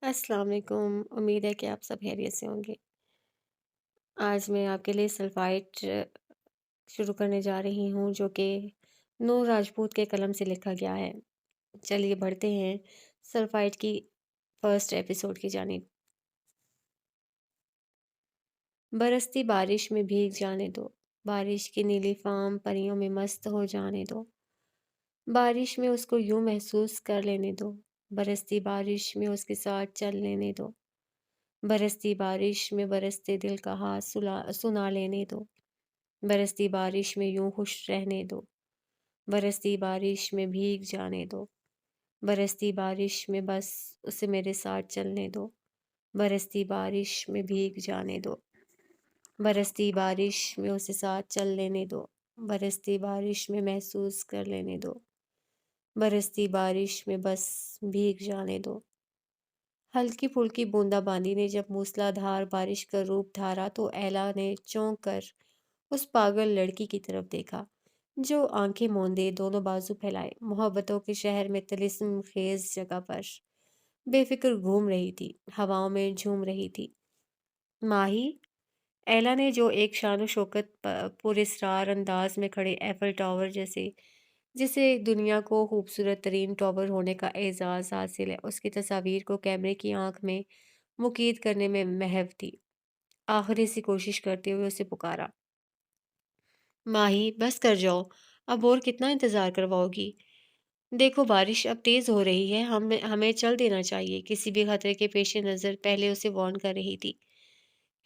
السلام علیکم، امید ہے کہ آپ سب خیریت سے ہوں گے۔ آج میں آپ کے لیے سلفائٹ شروع کرنے جا رہی ہوں جو کہ نور راجپوت کے قلم سے لکھا گیا ہے۔ چلیے بڑھتے ہیں سلفائٹ کی فرسٹ ایپیسوڈ کی جانب۔ برستی بارش میں بھیگ جانے دو، بارش کی نیلی فام پریوں میں مست ہو جانے دو، بارش میں اس کو یوں محسوس کر لینے دو، برستی بارش میں اس کے ساتھ چل لینے دو، برستی بارش میں برستے دل کا ہاتھ سنا لینے دو، برستی بارش میں یوں خوش رہنے دو، برستی بارش میں بھیگ جانے دو، برستی بارش میں بس اسے میرے ساتھ چلنے دو، برستی بارش میں بھیگ جانے دو، برستی بارش میں اسے ساتھ چل لینے دو، برستی بارش میں محسوس کر لینے دو، برستی بارش میں بس بھیگ جانے دو۔ ہلکی پھلکی بوندا باندی نے جب موسلا دھار بارش کا روپ دھارا تو ایلا نے چونک کر اس پاگل لڑکی کی طرف دیکھا جو آنکھیں موندے دونوں بازو پھیلائے محبتوں کے شہر میں طلسم خیز جگہ پر بے فکر گھوم رہی تھی، ہواؤں میں جھوم رہی تھی۔ ماہی، ایلا نے جو ایک شان و شوکت پراسرار انداز میں کھڑے ایفل ٹاور جیسے جسے دنیا کو خوبصورت ترین ٹاور ہونے کا اعزاز حاصل ہے، اس کی تصاویر کو کیمرے کی آنکھ میں مقید کرنے میں محو تھی، آخری سی کوشش کرتے ہوئے اسے پکارا۔ ماہی، بس کر جاؤ، اب اور کتنا انتظار کرواؤ گی؟ دیکھو بارش اب تیز ہو رہی ہے، ہمیں چل دینا چاہیے، کسی بھی خطرے کے پیش نظر پہلے اسے وارن کر رہی تھی۔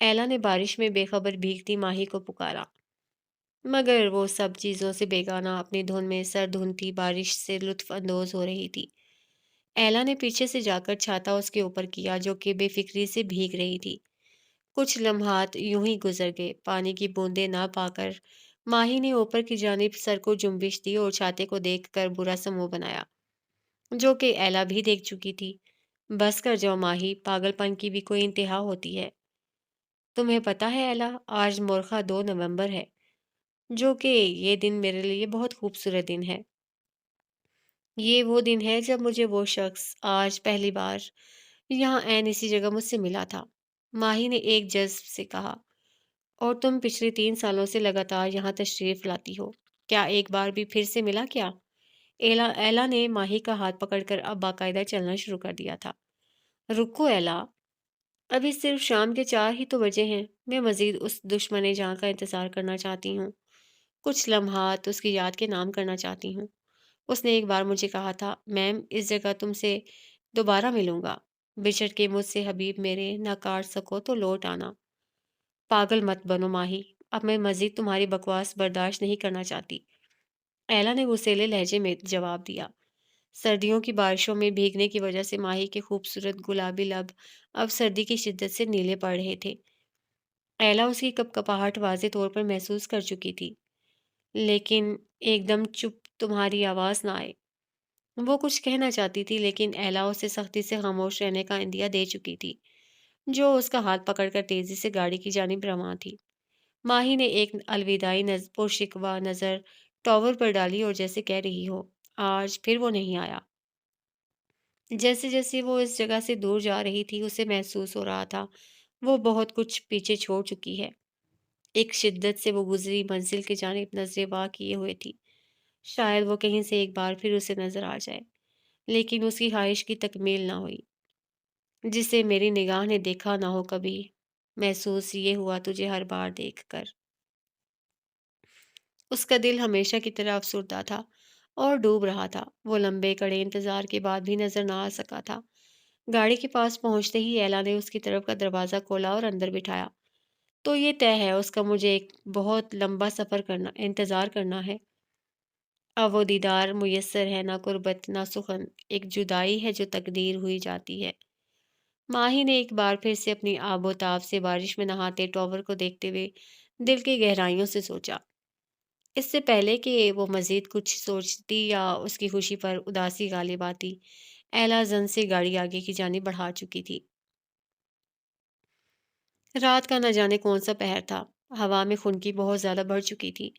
ایلا نے بارش میں بے خبر بھیگتی ماہی کو پکارا، مگر وہ سب چیزوں سے بیگانہ اپنی دھن میں سر دھنتی بارش سے لطف اندوز ہو رہی تھی۔ ایلا نے پیچھے سے جا کر چھاتا اس کے اوپر کیا جو کہ بے فکری سے بھیگ رہی تھی۔ کچھ لمحات یوں ہی گزر گئے، پانی کی بوندیں نہ پا کر ماہی نے اوپر کی جانب سر کو جنبش دی اور چھاتے کو دیکھ کر برا سا منہ بنایا، جو کہ ایلا بھی دیکھ چکی تھی۔ بس کر جاؤ ماہی، پاگل پن کی بھی کوئی انتہا ہوتی ہے۔ تمہیں پتہ ہے ایلا، آج مورخہ 2 نومبر ہے، جو کہ یہ دن میرے لیے بہت خوبصورت دن ہے۔ یہ وہ دن ہے جب مجھے وہ شخص آج پہلی بار یہاں عین اسی جگہ مجھ سے ملا تھا۔ ماہی نے ایک جذب سے کہا، اور تم پچھلے 3 سالوں سے لگاتار یہاں تشریف لاتی ہو، کیا ایک بار بھی پھر سے ملا کیا؟ ایلا نے ماہی کا ہاتھ پکڑ کر اب باقاعدہ چلنا شروع کر دیا تھا۔ رکو ایلا، ابھی صرف شام کے 4 ہی تو بجے ہیں، میں مزید اس دشمن جاں کا انتظار کرنا چاہتی ہوں، کچھ لمحات اس کی یاد کے نام کرنا چاہتی ہوں۔ اس نے ایک بار مجھے کہا تھا، میم اس جگہ تم سے دوبارہ ملوں گا، بچھڑ کے مجھ سے حبیب میرے، نہ کاٹ سکو تو لوٹ آنا۔ پاگل مت بنو ماہی، اب میں مزید تمہاری بکواس برداشت نہیں کرنا چاہتی، ایلا نے غصیلے لہجے میں جواب دیا۔ سردیوں کی بارشوں میں بھیگنے کی وجہ سے ماہی کے خوبصورت گلابی لب اب سردی کی شدت سے نیلے پڑ رہے تھے۔ ایلا اس کی کپکپاہٹ واضح طور پر محسوس کر چکی تھی، لیکن ایک دم چپ تمہاری آواز نہ آئے۔ وہ کچھ کہنا چاہتی تھی لیکن ایلا اسے سختی سے خاموش رہنے کا عندیہ دے چکی تھی، جو اس کا ہاتھ پکڑ کر تیزی سے گاڑی کی جانب رواں تھی۔ ماہی نے ایک الوداعی پرشکوہ نظر ٹاور پر ڈالی اور جیسے کہہ رہی ہو، آج پھر وہ نہیں آیا۔ جیسے جیسے وہ اس جگہ سے دور جا رہی تھی اسے محسوس ہو رہا تھا وہ بہت کچھ پیچھے چھوڑ چکی ہے۔ ایک شدت سے وہ گزری منزل کی جانب نظریں وا کیے ہوئے تھی، شاید وہ کہیں سے ایک بار پھر اسے نظر آ جائے، لیکن اس کی خواہش کی تکمیل نہ ہوئی۔ جسے میری نگاہ نے دیکھا نہ ہو کبھی، محسوس یہ ہوا تجھے ہر بار دیکھ کر۔ اس کا دل ہمیشہ کی طرح افسردہ تھا اور ڈوب رہا تھا، وہ لمبے کڑے انتظار کے بعد بھی نظر نہ آ سکا تھا۔ گاڑی کے پاس پہنچتے ہی ایلا نے اس کی طرف کا دروازہ کھولا اور اندر بٹھایا۔ تو یہ طے ہے اس کا مجھے ایک بہت لمبا سفر انتظار کرنا ہے۔ اب وہ دیدار میسر ہے، نہ قربت نہ سخن، ایک جدائی ہے جو تقدیر ہوئی جاتی ہے۔ ماہی نے ایک بار پھر سے اپنی آب و تاب سے بارش میں نہاتے ٹاور کو دیکھتے ہوئے دل کی گہرائیوں سے سوچا۔ اس سے پہلے کہ وہ مزید کچھ سوچتی یا اس کی خوشی پر اداسی غالب آتی، ایلا زن سے گاڑی آگے کی جانب بڑھا چکی تھی۔ رات کا نہ جانے کون سا پہر تھا، ہوا میں خنکی بہت زیادہ بڑھ چکی تھی۔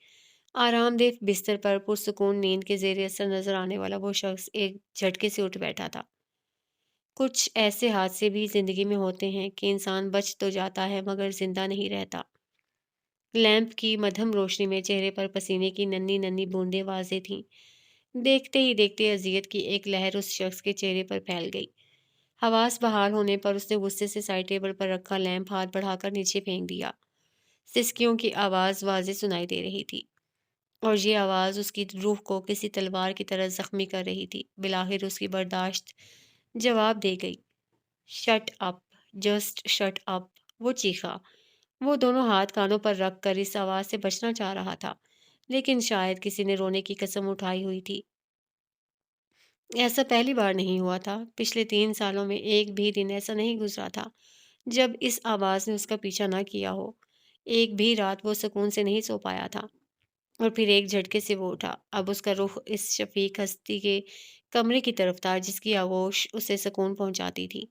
آرام دہ بستر پر پرسکون نیند کے زیر اثر نظر آنے والا وہ شخص ایک جھٹکے سے اٹھ بیٹھا تھا۔ کچھ ایسے حادثے بھی زندگی میں ہوتے ہیں کہ انسان بچ تو جاتا ہے مگر زندہ نہیں رہتا۔ لیمپ کی مدھم روشنی میں چہرے پر پسینے کی ننھی ننھی بوندیں واضح تھیں۔ دیکھتے ہی دیکھتے اذیت کی ایک لہر اس شخص کے چہرے پر پھیل گئی۔ حواس بحال ہونے پر اس نے غصے سے سائڈ ٹیبل پر رکھا لیمپ ہاتھ بڑھا کر نیچے پھینک دیا۔ سسکیوں کی آواز واضح سنائی دے رہی تھی اور یہ آواز اس کی روح کو کسی تلوار کی طرح زخمی کر رہی تھی۔ بالآخر اس کی برداشت جواب دے گئی۔ Shut up, just shut up, وہ چیخا۔ وہ دونوں ہاتھ کانوں پر رکھ کر اس آواز سے بچنا چاہ رہا تھا، لیکن شاید کسی نے رونے کی قسم اٹھائی ہوئی تھی۔ ایسا پہلی بار نہیں ہوا تھا۔ پچھلے 3 سالوں میں ایک بھی دن ایسا نہیں گزرا تھا جب اس آواز نے اس کا پیچھا نہ کیا ہو۔ ایک بھی رات وہ سکون سے نہیں سو پایا تھا، اور پھر ایک جھٹکے سے وہ اٹھا۔ اب اس کا رخ اس شفیق ہستی کے کمرے کی طرف تھا جس کی آغوش اسے سکون پہنچاتی تھی۔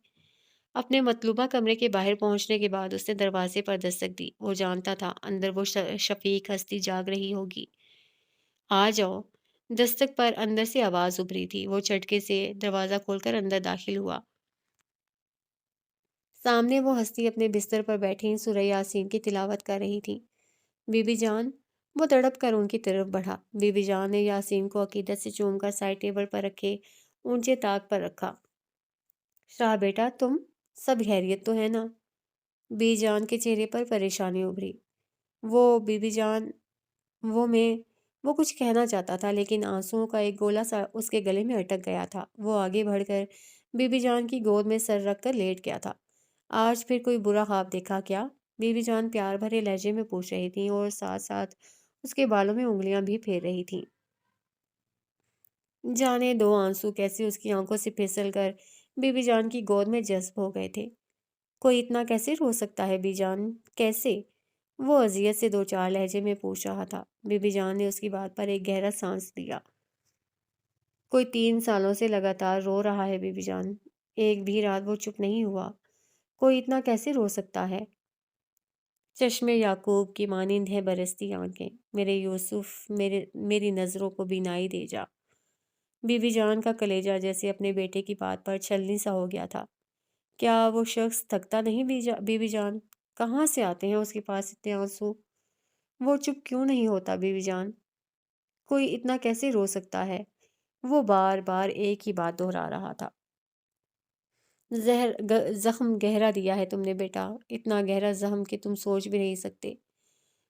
اپنے مطلوبہ کمرے کے باہر پہنچنے کے بعد اس نے دروازے پر دستک دی۔ وہ جانتا تھا اندر وہ شفیق ہستی جاگ رہی ہوگی۔ آ جاؤ۔ دستک پر اندر سے آواز ابھری تھی۔ وہ چٹکے سے دروازہ کھول کر اندر داخل ہوا۔ سامنے وہ ہستی اپنے بستر پر بیٹھی سورہ یاسین کی تلاوت کر رہی تھی۔ بی بی جان، وہ تڑپ کر ان کی طرف بڑھا۔ بی بی جان نے یاسین کو عقیدت سے چوم کر سائڈ ٹیبل پر رکھے اونچے طاق پر رکھا۔ شاہ بیٹا، تم سب خیریت تو ہے نا؟ بی جان کے چہرے پر پریشانی ابھری۔ وہ بی بی جان، وہ میں وہ کچھ کہنا چاہتا تھا لیکن آنسوؤں کا ایک گولا سا اس کے گلے میں اٹک گیا تھا۔ وہ آگے بڑھ کر بی بی جان کی گود میں سر رکھ کر لیٹ گیا تھا۔ آج پھر کوئی برا خواب دیکھا کیا؟ بی بی جان پیار بھرے لہجے میں پوچھ رہی تھیں اور ساتھ ساتھ اس کے بالوں میں انگلیاں بھی پھیر رہی تھیں۔ جانے دو آنسو کیسے اس کی آنکھوں سے پھسل کر بی بی جان کی گود میں جذب ہو گئے تھے۔ کوئی اتنا کیسے رو سکتا ہے بی جان، کیسے؟ وہ اذیت سے دو چار لہجے میں پوچھ رہا تھا۔ بی بی جان نے اس کی بات پر ایک گہرا سانس لیا۔ کوئی 3 سالوں سے لگاتار رو رہا ہے بی بی جان، ایک بھی رات وہ چپ نہیں ہوا۔ کوئی اتنا کیسے رو سکتا ہے؟ چشمے یعقوب کی مانند ہے برستی آنکھیں، میرے یوسف، میری نظروں کو بینائی دے جا۔ بی بی جان کا کلیجہ جیسے اپنے بیٹے کی بات پر چھلنی سا ہو گیا تھا۔ کیا وہ شخص تھکتا نہیں بی بی جان؟ کہاں سے آتے ہیں اس کے پاس اتنے آنسو؟ وہ چپ کیوں نہیں ہوتا بی بی جان؟ کوئی اتنا کیسے رو سکتا ہے؟ وہ بار بار ایک ہی بات دہرا رہا تھا۔ زخم گہرا دیا ہے تم نے بیٹا، اتنا گہرا زخم کہ تم سوچ بھی نہیں سکتے۔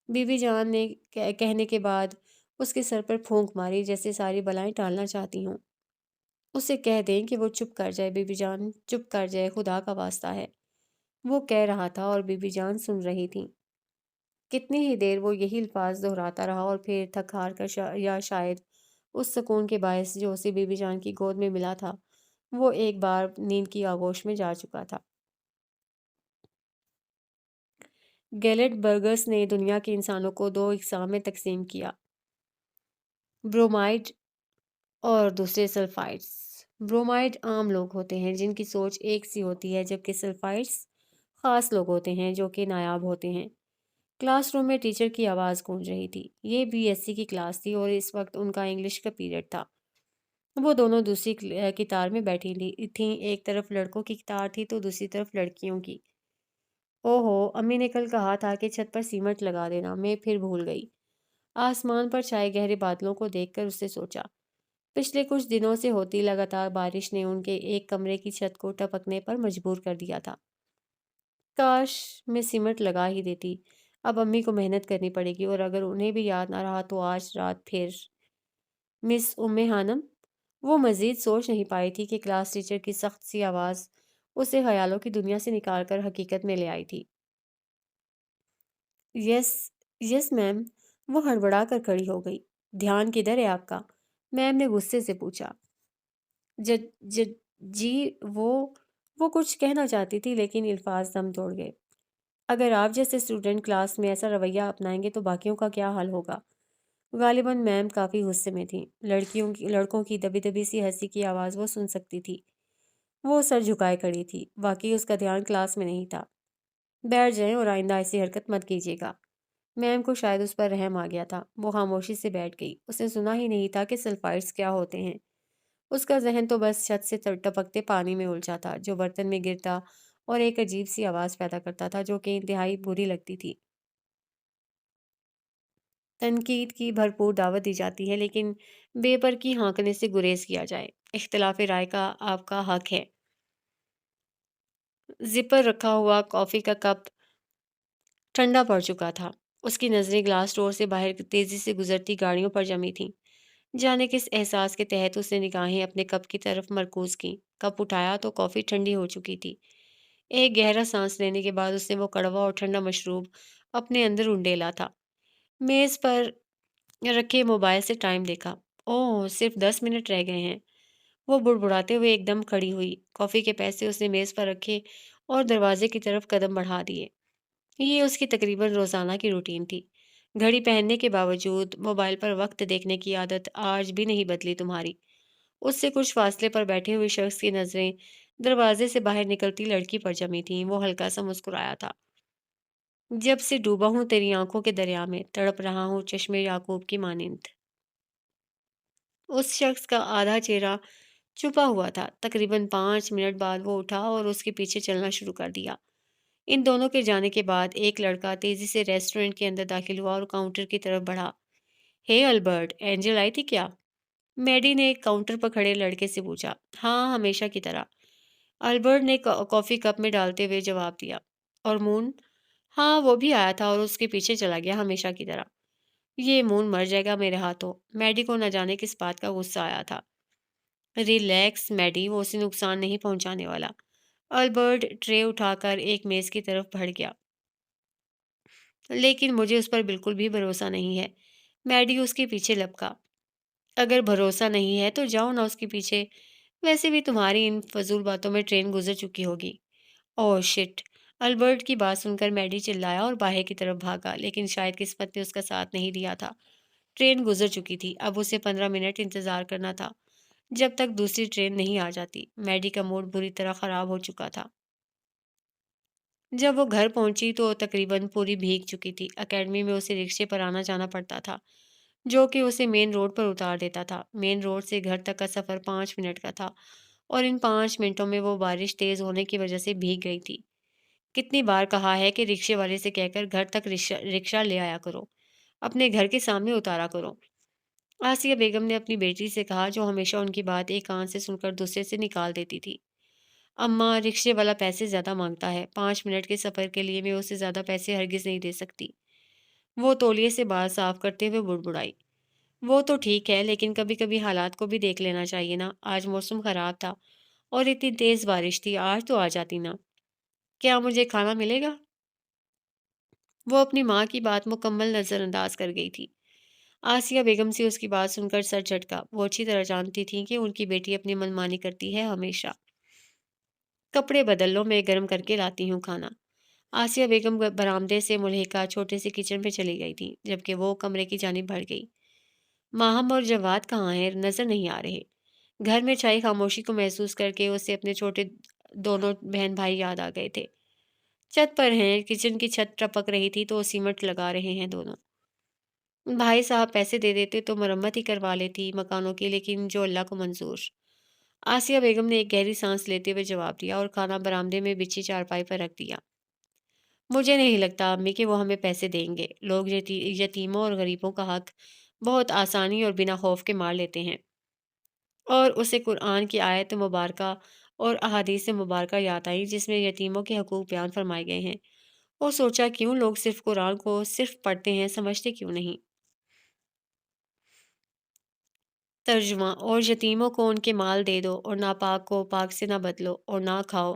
بی بی جان نے کہنے کے بعد اس کے سر پر پھونک ماری جیسے ساری بلائیں ٹالنا چاہتی ہوں۔ اسے کہہ دیں کہ وہ چپ کر جائے بی بی جان، چپ کر جائے، خدا کا واسطہ ہے۔ وہ کہہ رہا تھا اور بی بی جان سن رہی تھی۔ کتنی ہی دیر وہ یہی الفاظ دہراتا رہا اور پھر تھک ہار کر یا شاید اس سکون کے باعث جو اسے بی بی جان کی گود میں ملا تھا، وہ ایک بار نیند کی آغوش میں جا چکا تھا۔ گیلٹ برگرس نے دنیا کے انسانوں کو 2 اقسام میں تقسیم کیا: برومائڈ اور دوسرے سلفائڈز۔ برومائڈ عام لوگ ہوتے ہیں جن کی سوچ ایک سی ہوتی ہے، جبکہ سلفائڈز خاص لوگ ہوتے ہیں جو کہ نایاب ہوتے ہیں۔ کلاس روم میں ٹیچر کی آواز گونج رہی تھی۔ یہ بی ایس سی کی کلاس تھی اور اس وقت ان کا انگلش کا پیریڈ تھا۔ وہ دونوں دوسری قطار میں بیٹھی تھیں، ایک طرف لڑکوں کی قطار تھی تو دوسری طرف لڑکیوں کی۔ اوہو، امی نے کل کہا تھا کہ چھت پر سیمنٹ لگا دینا، میں پھر بھول گئی۔ آسمان پر چھائے گہرے بادلوں کو دیکھ کر اس نے سوچا، پچھلے کچھ دنوں سے ہوتی لگاتار بارش نے ان کے ایک کمرے کی چھت کو ٹپکنے پر مجبور کر دیا تھا۔ کاش میں سیمنٹ لگا ہی دیتی، اب امی کو محنت کرنی پڑے گی، اور اگر انہیں بھی یاد نہ رہا تو آج رات پھر مس خانم۔ وہ مزید سوچ نہیں پائی تھی کہ کلاس ٹیچر کی سخت سی آواز اسے خیالوں کی دنیا سے نکال کر حقیقت میں لے آئی تھی۔ یس، یس میم۔ وہ ہڑبڑا کر کھڑی ہو گئی۔ دھیان کدھر ہے آپ کا؟ میم نے غصے سے پوچھا۔ ج ج جی وہ کچھ کہنا چاہتی تھی لیکن الفاظ دم توڑ گئے۔ اگر آپ جیسے اسٹوڈنٹ کلاس میں ایسا رویہ اپنائیں گے تو باقیوں کا کیا حال ہوگا؟ غالباً میم کافی غصے میں تھیں۔ لڑکوں کی دبی دبی سی ہنسی کی آواز وہ سن سکتی تھی۔ وہ سر جھکائے کھڑی تھی، واقعی اس کا دھیان کلاس میں نہیں تھا۔ بیٹھ جائیں اور آئندہ ایسی حرکت مت کیجیے گا۔ میم کو شاید اس پر رحم آ گیا تھا، وہ خاموشی سے بیٹھ گئی۔ اس نے سنا ہی نہیں تھا کہ سلفائڈز کیا ہوتے ہیں۔ اس کا ذہن تو بس چھت سے ٹپکتے پانی میں الجھا تھا، جو برتن میں گرتا اور ایک عجیب سی آواز پیدا کرتا تھا جو کہ انتہائی بری لگتی تھی۔ تنقید کی بھرپور دعوت دی جاتی ہے، لیکن بے پر کی ہانکنے سے گریز کیا جائے۔ اختلاف رائے کا آپ کا حق ہے۔ زپر رکھا ہوا کافی کا کپ ٹھنڈا پڑ چکا تھا۔ اس کی نظریں گلاس ڈور سے باہر تیزی سے گزرتی گاڑیوں پر جمی تھیں۔ جانے کس احساس کے تحت اس نے نگاہیں اپنے کپ کی طرف مرکوز کیں۔ کپ اٹھایا تو کافی ٹھنڈی ہو چکی تھی۔ ایک گہرا سانس لینے کے بعد اس نے وہ کڑوا اور ٹھنڈا مشروب اپنے اندر انڈیلا تھا۔ میز پر رکھے موبائل سے ٹائم دیکھا۔ اوہ، صرف 10 منٹ رہ گئے ہیں۔ وہ بڑبڑاتے ہوئے ایک دم کھڑی ہوئی۔ کافی کے پیسے اس نے میز پر رکھے اور دروازے کی طرف قدم بڑھا دیے۔ یہ اس کی تقریباً روزانہ کی روٹین تھی۔ گھڑی پہننے کے باوجود موبائل پر وقت دیکھنے کی عادت آج بھی نہیں بدلی تمہاری۔ اس سے کچھ فاصلے پر بیٹھے ہوئے شخص کی نظریں دروازے سے باہر نکلتی لڑکی پر جمی تھیں۔ وہ ہلکا سا مسکرایا تھا۔ جب سے ڈوبا ہوں تیری آنکھوں کے دریا میں، تڑپ رہا ہوں چشمے یعقوب کی مانند۔ اس شخص کا آدھا چہرہ چھپا ہوا تھا۔ تقریباً 5 منٹ بعد وہ اٹھا اور اس کے پیچھے چلنا شروع کر دیا۔ ان دونوں کے جانے کے بعد ایک لڑکا تیزی سے ریسٹورنٹ کے اندر داخل ہوا اور کاؤنٹر کی طرف بڑھا۔ ہے البرٹ، اینجل آئی تھی کیا؟ میڈی نے ایک کاؤنٹر پر کھڑے لڑکے سے پوچھا۔ ہاں، ہمیشہ کی طرح، البرٹ نے کافی کپ میں ڈالتے ہوئے جواب دیا۔ اور مون؟ ہاں، وہ بھی آیا تھا اور اس کے پیچھے چلا گیا ہمیشہ کی طرح۔ یہ مون مر جائے گا میرے ہاتھوں۔ میڈی کو نہ جانے کس بات کا غصہ آیا تھا۔ ریلیکس میڈی، وہ اسے نقصان نہیں پہنچانے والا۔ البرٹ ٹرے اٹھا کر ایک میز کی طرف بڑھ گیا۔ لیکن مجھے اس پر بالکل بھی بھروسہ نہیں ہے۔ میڈی اس کے پیچھے لپکا۔ اگر بھروسہ نہیں ہے تو جاؤ نہ اس کے پیچھے۔ ویسے بھی تمہاری ان فضول باتوں میں ٹرین گزر چکی ہوگی۔ اوہ شٹ! البرٹ کی بات سن کر میڈی چلایا اور باہر کی طرف بھاگا، لیکن شاید قسمت نے اس کا ساتھ نہیں دیا تھا۔ ٹرین گزر چکی تھی۔ اب اسے 15 منٹ انتظار کرنا تھا، جب تک دوسری ٹرین نہیں آ جاتی۔ میڈی کا موڈ بری طرح خراب ہو چکا تھا۔ جب وہ گھر پہنچی تو تقریباً پوری بھیگ چکی تھی۔ اکیڈمی میں اسے رکشے پر آنا جانا پڑتا تھا، جو کہ اسے مین روڈ پر اتار دیتا تھا۔ مین روڈ سے گھر تک کا سفر 5 منٹ کا تھا، اور ان 5 منٹوں میں وہ بارش تیز ہونے کی وجہ سے بھیگ گئی تھی۔ کتنی بار کہا ہے کہ رکشے والے سے کہہ کر گھر تک رکشہ لے آیا کرو، اپنے گھر کے سامنے اتارا کرو۔ آسیہ بیگم نے اپنی بیٹی سے کہا، جو ہمیشہ ان کی بات ایک کان سے سن کر دوسرے سے نکال دیتی تھی۔ اماں، رکشے والا پیسے زیادہ مانگتا ہے۔ 5 منٹ کے سفر کے لیے میں اسے زیادہ پیسے ہرگز نہیں دے سکتی۔ وہ تولیے سے بال صاف کرتے ہوئے بڑبڑائی۔ وہ تو ٹھیک ہے، لیکن کبھی کبھی حالات کو بھی دیکھ لینا چاہیے نا۔ آج موسم خراب تھا اور اتنی تیز بارش تھی، آج تو آ جاتی نا۔ کیا مجھے کھانا ملے گا؟ وہ اپنی ماں کی بات مکمل نظر انداز کر گئی تھی۔ آسیہ بیگم سے اس کی بات سن کر سر جھٹکا۔ وہ اچھی طرح جانتی تھیں کہ ان کی بیٹی اپنی من مانی کرتی ہے ہمیشہ۔ کپڑے بدل لو، میں گرم کر کے لاتی ہوں کھانا۔ آسیہ بیگم برآمدے سے ملحقہ چھوٹے سے کچن میں چلی گئی تھی، جبکہ وہ کمرے کی جانب بڑھ گئی۔ ماہم اور جواد کہاں ہیں؟ نظر نہیں آ رہے۔ گھر میں چھائی خاموشی کو محسوس کر کے اسے اپنے چھوٹے دونوں بہن بھائی یاد آ گئے تھے۔ چھت پر ہیں، کچن کی چھت ٹپک رہی تھی تو سیمنٹ لگا رہے ہیں دونوں۔ بھائی صاحب پیسے دے دیتے تو مرمت ہی کروا لیتی مکانوں کی، لیکن جو اللہ کو منظور۔ آسیہ بیگم نے ایک گہری سانس لیتے ہوئے جواب دیا اور کھانا برآمدے میں بچھی چارپائی پر رکھ دیا۔ مجھے نہیں لگتا امی کہ وہ ہمیں پیسے دیں گے۔ لوگ یتیموں اور غریبوں کا حق بہت آسانی اور بنا خوف کے مار لیتے ہیں۔ اور اسے قرآن کی آیت مبارکہ اور احادیث مبارکہ یاد آئی جس میں یتیموں کے حقوق بیان فرمائے گئے ہیں۔ وہ سوچا، کیوں لوگ صرف قرآن کو صرف پڑھتے ہیں، سمجھتے کیوں نہیں؟ ترجمہ: اور یتیموں کو ان کے مال دے دو، اور ناپاک کو پاک سے نہ بدلو، اور نہ کھاؤ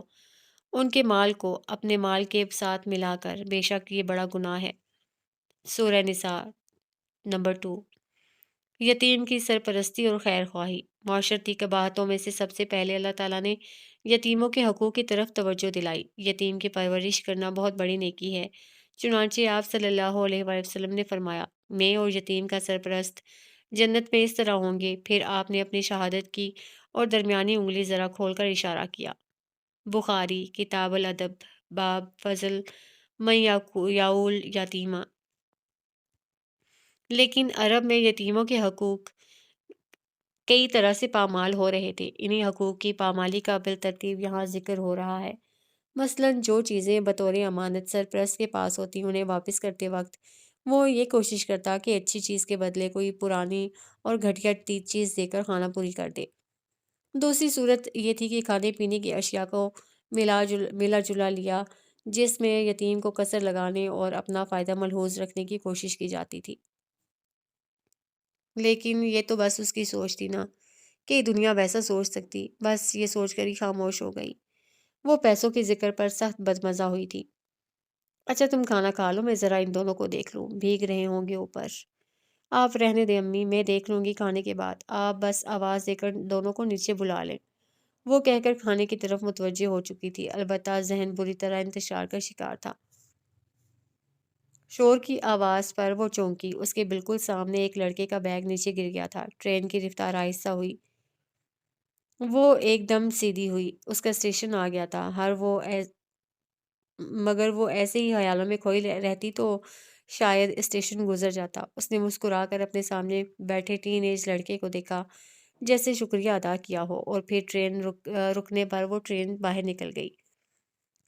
ان کے مال کو اپنے مال کے ساتھ ملا کر، بے شک یہ بڑا گناہ ہے۔ سورہ نساء نمبر 2۔ یتیم کی سرپرستی اور خیر خواہی۔ معاشرتی قباحتوں میں سے سب سے پہلے اللہ تعالیٰ نے یتیموں کے حقوق کی طرف توجہ دلائی۔ یتیم کی پرورش کرنا بہت بڑی نیکی ہے۔ چنانچہ آپ صلی اللہ علیہ وآلہ وسلم نے فرمایا، میں اور یتیم کا سرپرست جنت میں اس طرح ہوں گے۔ پھر آپ نے اپنی شہادت کی اور درمیانی انگلی ذرا کھول کر اشارہ کیا۔ بخاری کتاب الادب باب فضل من یعول یتیمہ۔ لیکن عرب میں یتیموں کے حقوق کئی طرح سے پامال ہو رہے تھے۔ انہی حقوق کی پامالی کا بالترتیب یہاں ذکر ہو رہا ہے۔ مثلاً جو چیزیں بطور امانت سرپرست کے پاس ہوتی انہیں واپس کرتے وقت وہ یہ کوشش کرتا کہ اچھی چیز کے بدلے کوئی پرانی اور گھٹیا چیز دے کر خانہ پوری کر دے۔ دوسری صورت یہ تھی کہ کھانے پینے کی اشیاء کو ملا جلا لیا، جس میں یتیم کو کسر لگانے اور اپنا فائدہ ملحوظ رکھنے کی کوشش کی جاتی تھی۔ لیکن یہ تو بس اس کی سوچ تھی نا، کہ دنیا ویسا سوچ سکتی، بس یہ سوچ کر ہی خاموش ہو گئی۔ وہ پیسوں کے ذکر پر سخت بدمزہ ہوئی تھی۔ اچھا تم کھانا کھا لو، میں ذرا ان دونوں کو دیکھ لوں، بھیگ رہے ہوں گے اوپر۔ آپ رہنے دیں امی، میں دیکھ لوں گی کھانے کے بعد، آپ بس آواز دے کر دونوں کو نیچے بلا لیں۔ وہ کہہ کر کھانے کی طرف متوجہ ہو چکی تھی، البتہ ذہن بری طرح انتشار کا شکار تھا۔ شور کی آواز پر وہ چونکی، اس کے بالکل سامنے ایک لڑکے کا بیگ نیچے گر گیا تھا۔ ٹرین کی رفتار آہستہ ہوئی، وہ ایک دم سیدھی ہوئی، اس کا اسٹیشن آ گیا تھا۔ مگر وہ ایسے ہی خیالوں میں کھوئی رہتی تو شاید اسٹیشن گزر جاتا۔ اس نے مسکرا کر اپنے سامنے بیٹھے ٹین ایج لڑکے کو دیکھا، جیسے شکریہ ادا کیا ہو، اور پھر ٹرین رکنے پر وہ ٹرین باہر نکل گئی،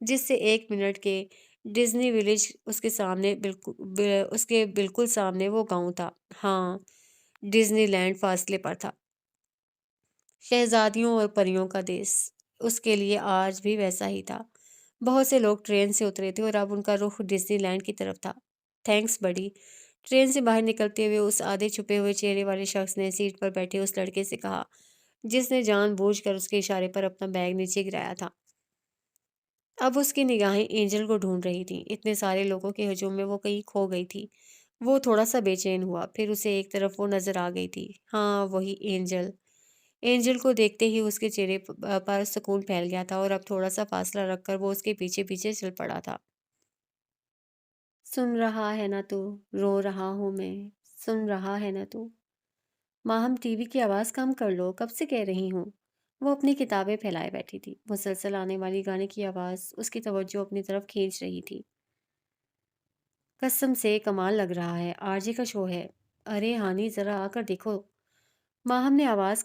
جس سے 1 منٹ کے ڈزنی ولیج اس کے سامنے اس کے بالکل سامنے وہ گاؤں تھا۔ ہاں، ڈزنی لینڈ فاصلے پر تھا۔ شہزادیوں اور پریوں کا دیس اس کے لیے آج بھی ویسا ہی تھا۔ بہت سے لوگ ٹرین سے اترے تھے اور اب ان کا رخ ڈزنی لینڈ کی طرف تھا۔ تھینکس بڈی، ٹرین سے باہر نکلتے ہوئے اس آدھے چھپے ہوئے چہرے والے شخص نے سیٹ پر بیٹھے اس لڑکے سے کہا، جس نے جان بوجھ کر اس کے اشارے پر اپنا بیگ نیچے گرایا تھا۔ اب اس کی نگاہیں اینجل کو ڈھونڈ رہی تھیں۔ اتنے سارے لوگوں کے ہجوم میں وہ کہیں کھو گئی تھی۔ وہ تھوڑا سا بے چین ہوا، پھر اسے ایک طرف وہ نظر آ گئی تھی۔ ہاں، وہی اینجل۔ اینجل کو دیکھتے ہی اس کے چہرے پر سکون پھیل گیا تھا، اور اب تھوڑا سا فاصلہ رکھ کر وہ اس کے پیچھے پیچھے چل پڑا تھا۔ سن رہا ہے نا تو، رو رہا ہوں میں، سن رہا ہے نا تو۔ ماہم ٹی وی کی آواز کم کر لو، کب سے کہہ رہی ہوں۔ وہ اپنی کتابیں پھیلائے بیٹھی تھی۔ مسلسل آنے والی گانے کی آواز اس کی توجہ اپنی طرف کھینچ رہی تھی۔ قسم سے کمال لگ رہا ہے، آر جے کا شو ہے۔ ارے ہانی، ذرا آ کر دیکھو۔ ماہم نے آواز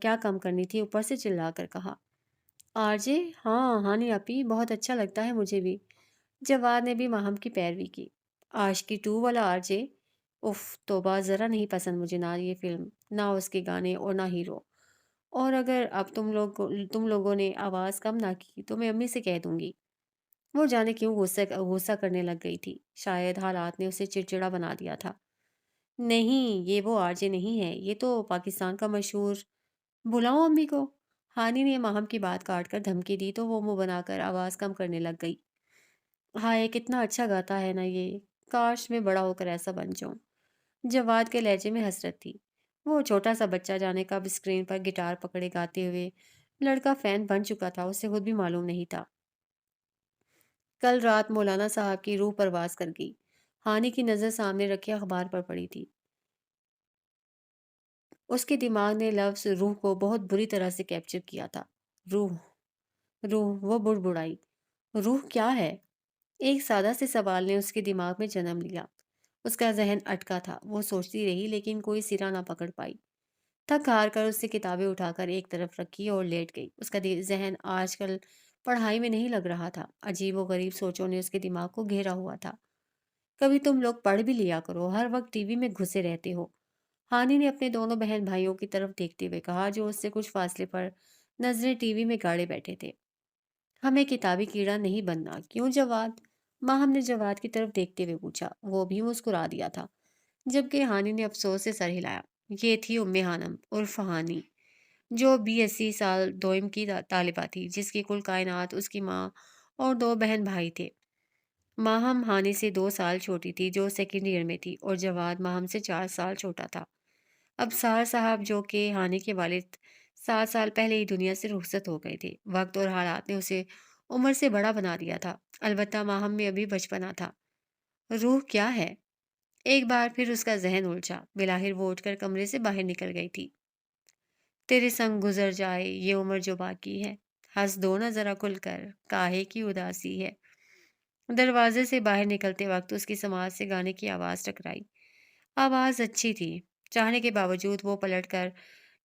کیا کم کرنی تھی، اوپر سے چلا کر کہا۔ R J? ہاں ہانی اپی، بہت اچھا لگتا ہے مجھے بھی۔ جواد نے بھی ماہم کی پیروی کی۔ عاشقی 2 والا آر جے؟ اف توبہ، ذرا نہیں پسند مجھے نہ یہ فلم، نہ اس کے گانے اور نہ ہیرو۔ اور اگر اب تم لوگوں نے آواز کم نہ کی تو میں امی سے کہہ دوں گی۔ وہ جانے کیوں غصہ کرنے لگ گئی تھی، شاید حالات نے اسے چڑچڑا بنا دیا تھا۔ نہیں، یہ وہ آر جے نہیں ہے، یہ تو پاکستان کا مشہور۔ بلاؤں امی کو؟ ہانی نے ماہم کی بات کاٹ کر دھمکی دی تو وہ منہ بنا کر آواز کم کرنے لگ گئی۔ ہائے کتنا اچھا گاتا ہے نا یہ، کاش میں بڑا ہو کر ایسا بن جاؤں۔ جواد کے لہجے میں حسرت تھی۔ وہ چھوٹا سا بچہ جانے کب اسکرین پر گٹار پکڑے گاتے ہوئے لڑکا فین بن چکا تھا، اسے خود بھی معلوم نہیں تھا۔ کل رات مولانا صاحب کی روح پرواز کر گئی۔ ہانی کی نظر سامنے رکھے اخبار پر پڑی تھی۔ اس کے دماغ نے لفظ روح کو بہت بری طرح سے کیپچر کیا تھا۔ روح، روح، وہ بڑبڑائی۔ روح کیا ہے؟ ایک سادہ سے سوال نے اس کے دماغ میں جنم لیا۔ اس کا ذہن اٹکا تھا، وہ سوچتی رہی لیکن کوئی سرا نہ پکڑ پائی۔ تھک ہار کر اس سے کتابیں اٹھا کر ایک طرف رکھی اور لیٹ گئی۔ اس کا ذہن آج کل پڑھائی میں نہیں لگ رہا تھا۔ عجیب و غریب سوچوں نے اس کے دماغ کو گھیرا ہوا تھا۔ کبھی تم لوگ پڑھ بھی لیا کرو، ہر وقت ٹی وی میں گھسے رہتے ہو۔ ہانی نے اپنے دونوں بہن بھائیوں کی طرف دیکھتے ہوئے کہا، جو اس سے کچھ فاصلے پر نظریں ٹی وی میں گاڑے بیٹھے تھے۔ ہمیں کتابی کیڑا نہیں بننا، کیوں جواد؟ ماہم نے جواد کی طرف دیکھتے ہوئے پوچھا۔ وہ بھی مسکرا دیا تھا، جبکہ ہانی نے افسوس سے سر ہلایا۔ یہ تھی ام حانم عرف ہانی، جو BSc سال دوئم کی طالبہ تھی، جس کی کل کائنات اس کی ماں اور 2 بہن بھائی تھے۔ ماہم ہانی سے 2 سال چھوٹی تھی، جو سیکنڈ ایئر میں تھی، اور جواد ماہم سے 4 سال چھوٹا تھا۔ اب سار صاحب، جو کہ ہانی کے والد، 7 سال پہلے ہی دنیا سے رخصت ہو گئے تھے۔ وقت اور حالات نے اسے عمر سے بڑا بنا دیا تھا، البتہ ماہم میں ابھی بچپنا تھا۔ روح کیا ہے؟ ایک بار پھر اس کا ذہن الجھا۔ بلاخر وہ اٹھ کر کمرے سے باہر نکل گئی تھی۔ تیرے سنگ گزر جائے یہ عمر جو باقی ہے، ہنس دو نہ ذرا کھل کر، کاہے کی اداسی ہے۔ دروازے سے باہر نکلتے وقت اس کی سماعت سے گانے کی آواز ٹکرائی۔ آواز اچھی تھی، چاہنے کے باوجود وہ پلٹ کر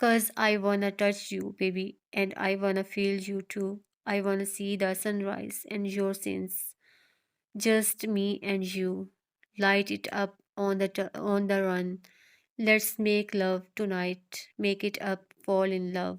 Cause I wanna touch you, baby, and I wanna feel you too. I wanna see the sunrise and your sins. Just me and you. Light it up on on the run. Let's make love tonight. Make it up, fall in love.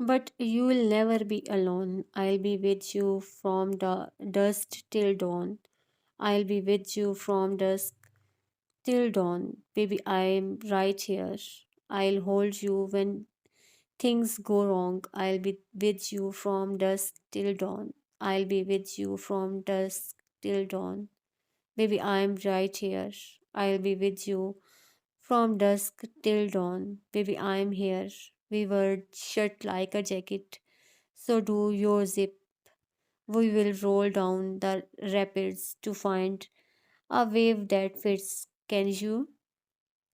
But you will never be alone. I'll be with you from dusk till dawn. I'll be with you from dusk till dawn. Baby, I'm right here. I'll hold you when things go wrong. I'll be with you from dusk till dawn. I'll be with you from dusk till dawn. Baby, I'm right here. I'll be with you from dusk till dawn. Baby, I'm here. We were shut like a jacket. So do your zip. We will roll down the rapids to find a wave that fits. Can you?